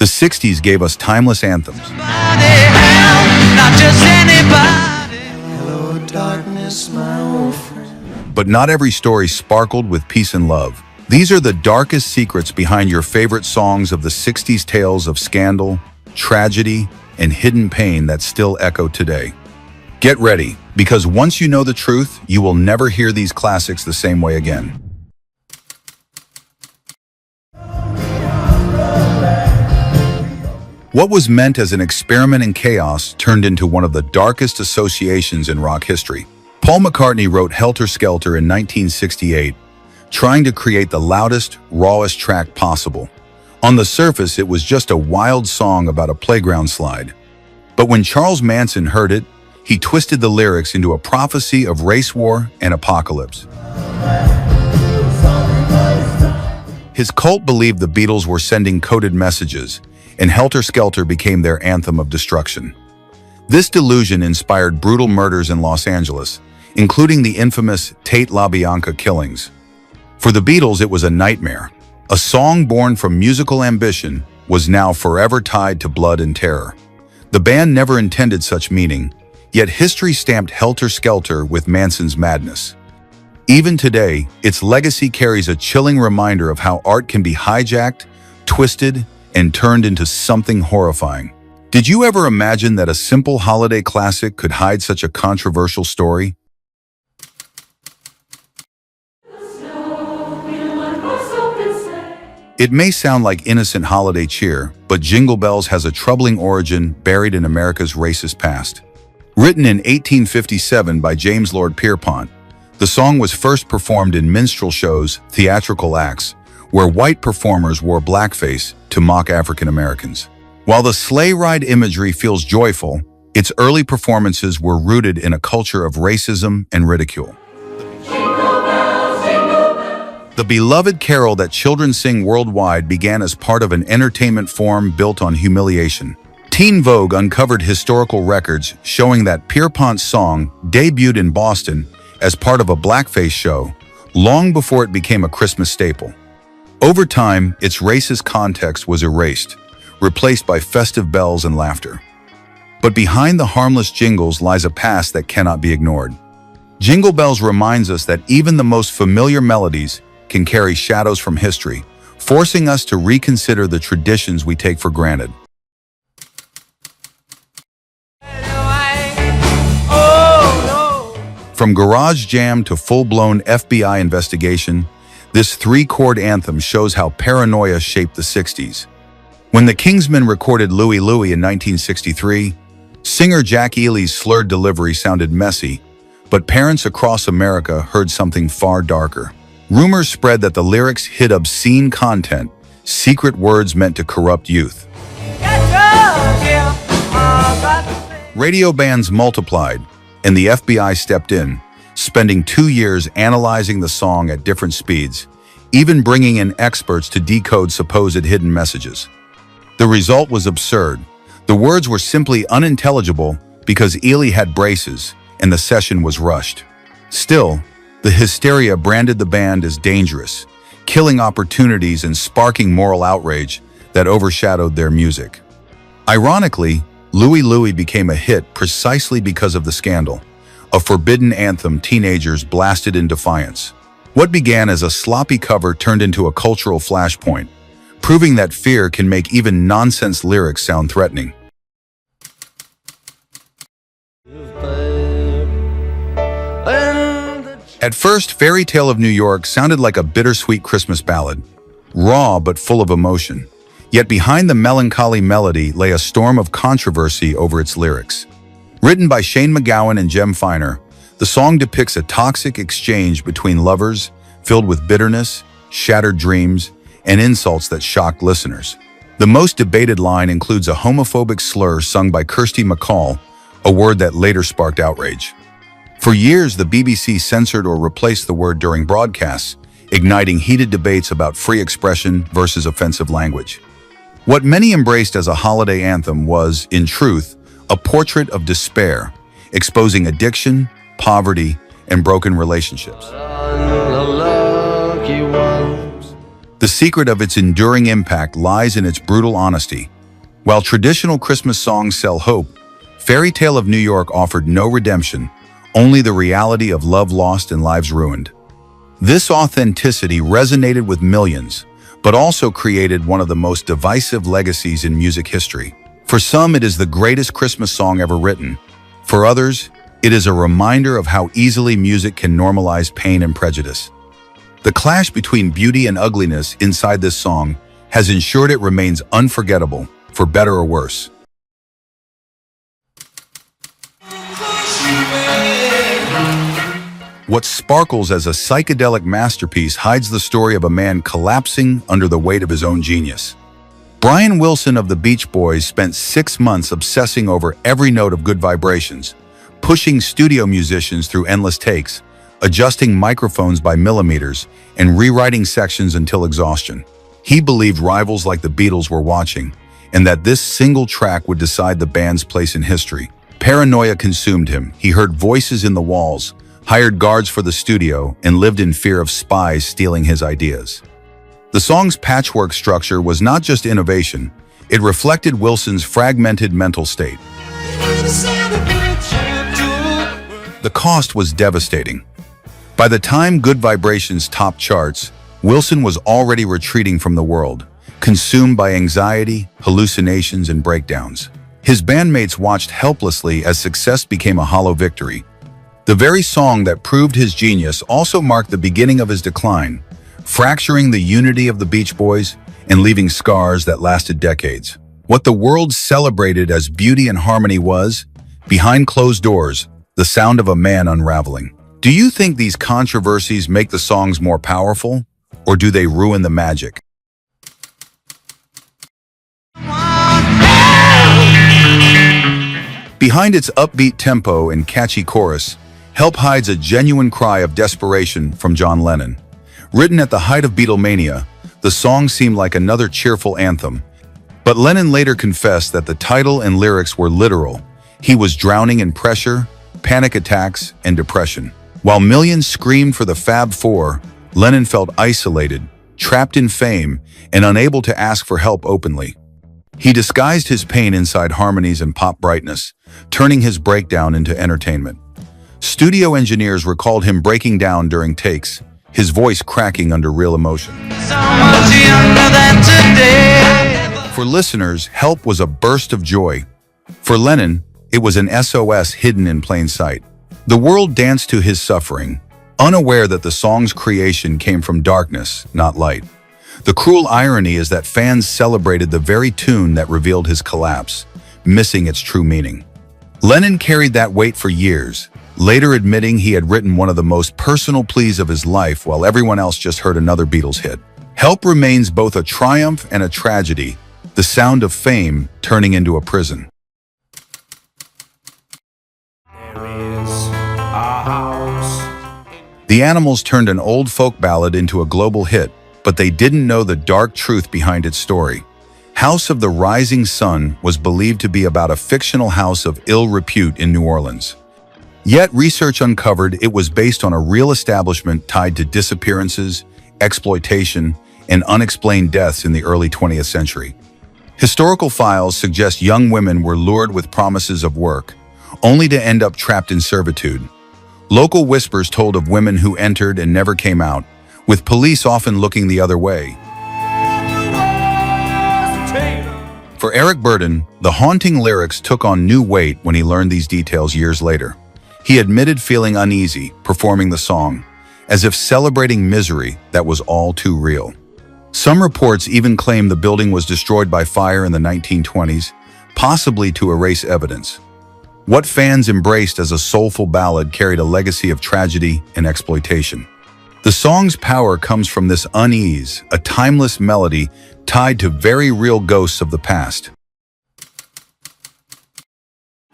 The 60s gave us timeless anthems. Not just anybody. Hello, darkness, my old friend. But not every story sparkled with peace and love. These are the darkest secrets behind your favorite songs of the 60s, tales of scandal, tragedy, and hidden pain that still echo today. Get ready, because once you know the truth, you will never hear these classics the same way again. What was meant as an experiment in chaos turned into one of the darkest associations in rock history. Paul McCartney wrote Helter Skelter in 1968, trying to create the loudest, rawest track possible. On the surface, it was just a wild song about a playground slide. But when Charles Manson heard it, he twisted the lyrics into a prophecy of race war and apocalypse. His cult believed the Beatles were sending coded messages, and Helter Skelter became their anthem of destruction. This delusion inspired brutal murders in Los Angeles, including the infamous Tate LaBianca killings. For the Beatles, it was a nightmare. A song born from musical ambition was now forever tied to blood and terror. The band never intended such meaning, yet history stamped Helter Skelter with Manson's madness. Even today, its legacy carries a chilling reminder of how art can be hijacked, twisted, and turned into something horrifying. Did you ever imagine that a simple holiday classic could hide such a controversial story? It may sound like innocent holiday cheer, but Jingle Bells has a troubling origin buried in America's racist past. Written in 1857 by James Lord Pierpont, the song was first performed in minstrel shows, theatrical acts, where white performers wore blackface to mock African Americans. While the sleigh ride imagery feels joyful, its early performances were rooted in a culture of racism and ridicule. The beloved carol that children sing worldwide began as part of an entertainment form built on humiliation. Teen Vogue uncovered historical records showing that Pierpont's song debuted in Boston as part of a blackface show, long before it became a Christmas staple. Over time, its racist context was erased, replaced by festive bells and laughter. But behind the harmless jingles lies a past that cannot be ignored. Jingle Bells reminds us that even the most familiar melodies can carry shadows from history, forcing us to reconsider the traditions we take for granted. From garage jam to full-blown FBI investigation, this three-chord anthem shows how paranoia shaped the 60s. When the Kingsmen recorded Louie Louie in 1963, singer Jack Ely's slurred delivery sounded messy, but parents across America heard something far darker. Rumors spread that the lyrics hid obscene content, secret words meant to corrupt youth. Radio bans multiplied, and the FBI stepped in, spending 2 years analyzing the song at different speeds, even bringing in experts to decode supposed hidden messages. The result was absurd. The words were simply unintelligible because Ely had braces and the session was rushed. Still, the hysteria branded the band as dangerous, killing opportunities and sparking moral outrage that overshadowed their music. Ironically, Louie Louie became a hit precisely because of the scandal, a forbidden anthem teenagers blasted in defiance. What began as a sloppy cover turned into a cultural flashpoint, proving that fear can make even nonsense lyrics sound threatening. At first, Fairy Tale of New York sounded like a bittersweet Christmas ballad, raw but full of emotion. Yet behind the melancholy melody lay a storm of controversy over its lyrics. Written by Shane MacGowan and Jem Finer, the song depicts a toxic exchange between lovers filled with bitterness, shattered dreams, and insults that shocked listeners. The most debated line includes a homophobic slur sung by Kirsty MacColl, a word that later sparked outrage. For years, the BBC censored or replaced the word during broadcasts, igniting heated debates about free expression versus offensive language. What many embraced as a holiday anthem was, in truth, a portrait of despair, exposing addiction, poverty, and broken relationships. The secret of its enduring impact lies in its brutal honesty. While traditional Christmas songs sell hope, Fairy Tale of New York offered no redemption, only the reality of love lost and lives ruined. This authenticity resonated with millions, but also created one of the most divisive legacies in music history. For some, it is the greatest Christmas song ever written. For others, it is a reminder of how easily music can normalize pain and prejudice. The clash between beauty and ugliness inside this song has ensured it remains unforgettable, for better or worse. What sparkles as a psychedelic masterpiece hides the story of a man collapsing under the weight of his own genius. Brian Wilson of the Beach Boys spent 6 months obsessing over every note of Good Vibrations, pushing studio musicians through endless takes, adjusting microphones by millimeters, and rewriting sections until exhaustion. He believed rivals like the Beatles were watching, and that this single track would decide the band's place in history. Paranoia consumed him. He heard voices in the walls, hired guards for the studio, and lived in fear of spies stealing his ideas. The song's patchwork structure was not just innovation, it reflected Wilson's fragmented mental state. The cost was devastating. By the time Good Vibrations topped charts, Wilson was already retreating from the world, consumed by anxiety, hallucinations, and breakdowns. His bandmates watched helplessly as success became a hollow victory. The very song that proved his genius also marked the beginning of his decline, fracturing the unity of the Beach Boys and leaving scars that lasted decades. What the world celebrated as beauty and harmony was, behind closed doors, the sound of a man unraveling. Do you think these controversies make the songs more powerful, or do they ruin the magic? Behind its upbeat tempo and catchy chorus, Help hides a genuine cry of desperation from John Lennon. Written at the height of Beatlemania, the song seemed like another cheerful anthem. But Lennon later confessed that the title and lyrics were literal. He was drowning in pressure, panic attacks, and depression. While millions screamed for the Fab Four, Lennon felt isolated, trapped in fame, and unable to ask for help openly. He disguised his pain inside harmonies and pop brightness, turning his breakdown into entertainment. Studio engineers recalled him breaking down during takes, his voice cracking under real emotion. For listeners, Help was a burst of joy. For Lennon, it was an SOS hidden in plain sight. The world danced to his suffering, unaware that the song's creation came from darkness, not light. The cruel irony is that fans celebrated the very tune that revealed his collapse, missing its true meaning. Lennon carried that weight for years, later admitting he had written one of the most personal pleas of his life while everyone else just heard another Beatles hit. Help remains both a triumph and a tragedy, the sound of fame turning into a prison. The Animals turned an old folk ballad into a global hit, but they didn't know the dark truth behind its story. House of the Rising Sun was believed to be about a fictional house of ill repute in New Orleans. Yet research uncovered it was based on a real establishment tied to disappearances, exploitation, and unexplained deaths in the early 20th century. Historical files suggest young women were lured with promises of work, only to end up trapped in servitude. Local whispers told of women who entered and never came out, with police often looking the other way. For Eric Burdon, the haunting lyrics took on new weight when he learned these details years later. He admitted feeling uneasy performing the song, as if celebrating misery that was all too real. Some reports even claim the building was destroyed by fire in the 1920s, possibly to erase evidence. What fans embraced as a soulful ballad carried a legacy of tragedy and exploitation. The song's power comes from this unease, a timeless melody tied to very real ghosts of the past.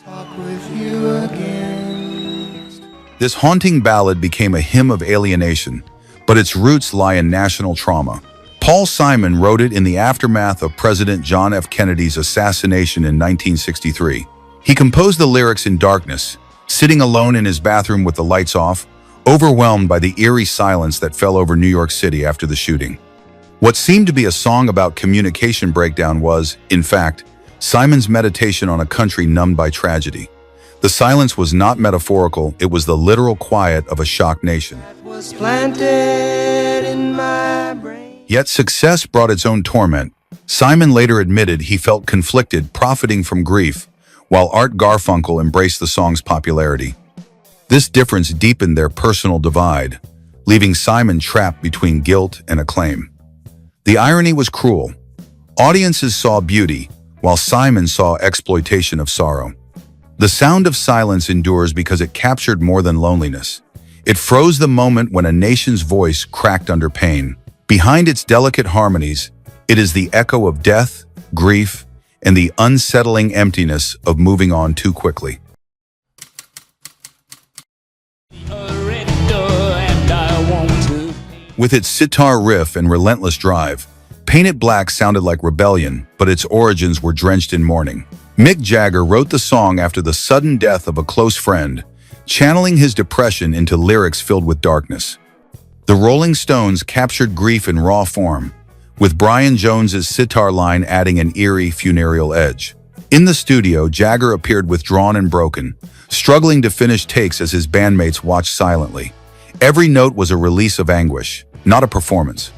Talk with you again. This haunting ballad became a hymn of alienation, but its roots lie in national trauma. Paul Simon wrote it in the aftermath of President John F. Kennedy's assassination in 1963. He composed the lyrics in darkness, sitting alone in his bathroom with the lights off, overwhelmed by the eerie silence that fell over New York City after the shooting. What seemed to be a song about communication breakdown was, in fact, Simon's meditation on a country numbed by tragedy. The silence was not metaphorical, it was the literal quiet of a shocked nation. Was planted in my brain. Yet success brought its own torment. Simon later admitted he felt conflicted, profiting from grief, while Art Garfunkel embraced the song's popularity. This difference deepened their personal divide, leaving Simon trapped between guilt and acclaim. The irony was cruel. Audiences saw beauty, while Simon saw exploitation of sorrow. The sound of silence endures because it captured more than loneliness. It froze the moment when a nation's voice cracked under pain. Behind its delicate harmonies, it is the echo of death, grief, and the unsettling emptiness of moving on too quickly. With its sitar riff and relentless drive, Painted Black sounded like rebellion, but its origins were drenched in mourning. Mick Jagger wrote the song after the sudden death of a close friend, channeling his depression into lyrics filled with darkness. The Rolling Stones captured grief in raw form, with Brian Jones's sitar line adding an eerie, funereal edge. In the studio, Jagger appeared withdrawn and broken, struggling to finish takes as his bandmates watched silently. Every note was a release of anguish, not a performance.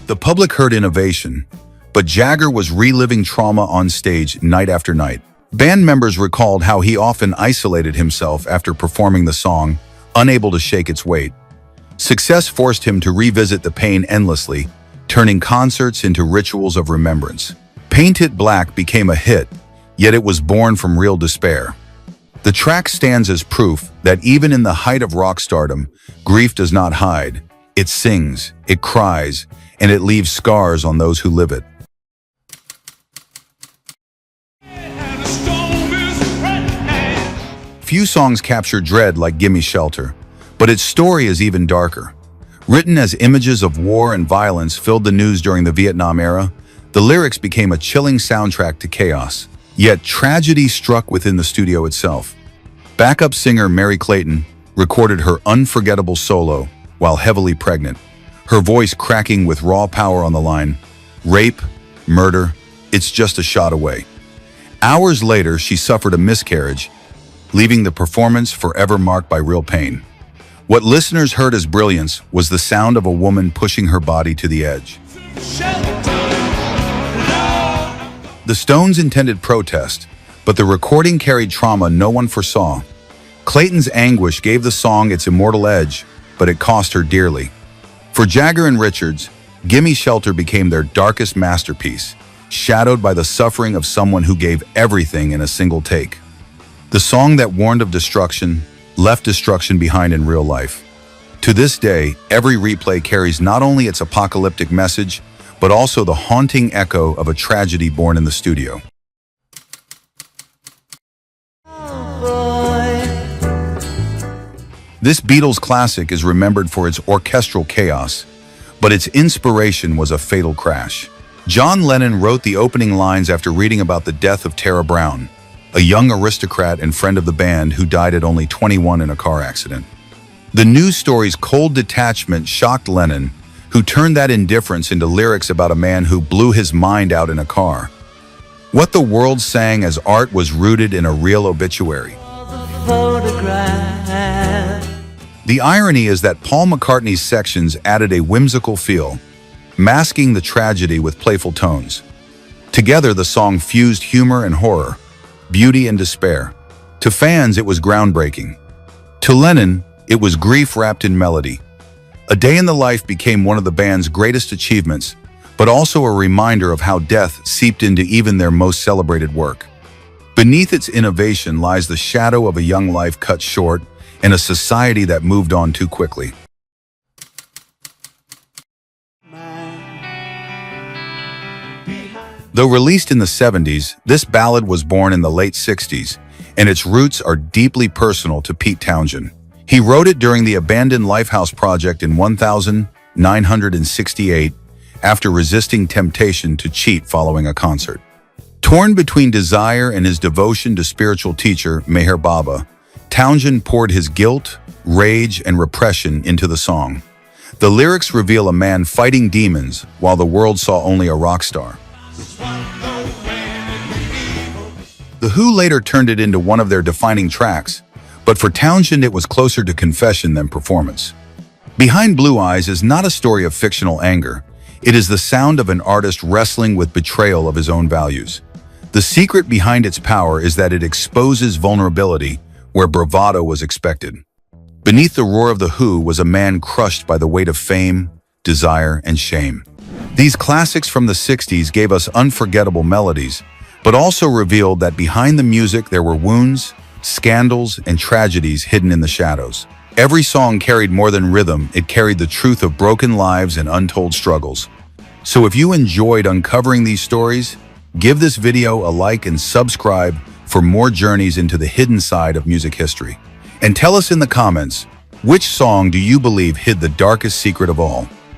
The public heard innovation, but Jagger was reliving trauma on stage night after night. Band members recalled how he often isolated himself after performing the song, unable to shake its weight. Success forced him to revisit the pain endlessly, turning concerts into rituals of remembrance. Painted Black became a hit, yet it was born from real despair. The track stands as proof that even in the height of rock stardom, grief does not hide. It sings, it cries, and it leaves scars on those who live it. Few songs capture dread like Gimme Shelter, but its story is even darker. Written as images of war and violence filled the news during the Vietnam era, the lyrics became a chilling soundtrack to chaos. Yet tragedy struck within the studio itself. Backup singer Mary Clayton recorded her unforgettable solo while heavily pregnant, her voice cracking with raw power on the line, "Rape, murder, it's just a shot away." Hours later, she suffered a miscarriage, leaving the performance forever marked by real pain. What listeners heard as brilliance was the sound of a woman pushing her body to the edge. The Stones intended protest, but the recording carried trauma no one foresaw. Clayton's anguish gave the song its immortal edge, but it cost her dearly. For Jagger and Richards, Gimme Shelter became their darkest masterpiece, shadowed by the suffering of someone who gave everything in a single take. The song that warned of destruction left destruction behind in real life. To this day, every replay carries not only its apocalyptic message, but also the haunting echo of a tragedy born in the studio. This Beatles classic is remembered for its orchestral chaos, but its inspiration was a fatal crash. John Lennon wrote the opening lines after reading about the death of Tara Brown, a young aristocrat and friend of the band who died at only 21 in a car accident. The news story's cold detachment shocked Lennon, who turned that indifference into lyrics about a man who blew his mind out in a car. What the world sang as art was rooted in a real obituary. The irony is that Paul McCartney's sections added a whimsical feel, masking the tragedy with playful tones. Together, the song fused humor and horror, beauty and despair. To fans, it was groundbreaking. To Lennon, it was grief wrapped in melody. A Day in the Life became one of the band's greatest achievements, but also a reminder of how death seeped into even their most celebrated work. Beneath its innovation lies the shadow of a young life cut short and a society that moved on too quickly. Though released in the 70s, this ballad was born in the late 60s, and its roots are deeply personal to Pete Townshend. He wrote it during the abandoned Lifehouse project in 1968 after resisting temptation to cheat following a concert. Torn between desire and his devotion to spiritual teacher Meher Baba, Townshend poured his guilt, rage, and repression into the song. The lyrics reveal a man fighting demons while the world saw only a rock star. The Who later turned it into one of their defining tracks, but for Townshend it was closer to confession than performance. Behind Blue Eyes is not a story of fictional anger. It is the sound of an artist wrestling with betrayal of his own values. The secret behind its power is that it exposes vulnerability where bravado was expected. Beneath the roar of The Who was a man crushed by the weight of fame, desire, and shame. These classics from the 60s gave us unforgettable melodies, but also revealed that behind the music there were wounds, scandals, and tragedies hidden in the shadows. Every song carried more than rhythm, it carried the truth of broken lives and untold struggles. So if you enjoyed uncovering these stories, give this video a like and subscribe for more journeys into the hidden side of music history. And tell us in the comments, which song do you believe hid the darkest secret of all?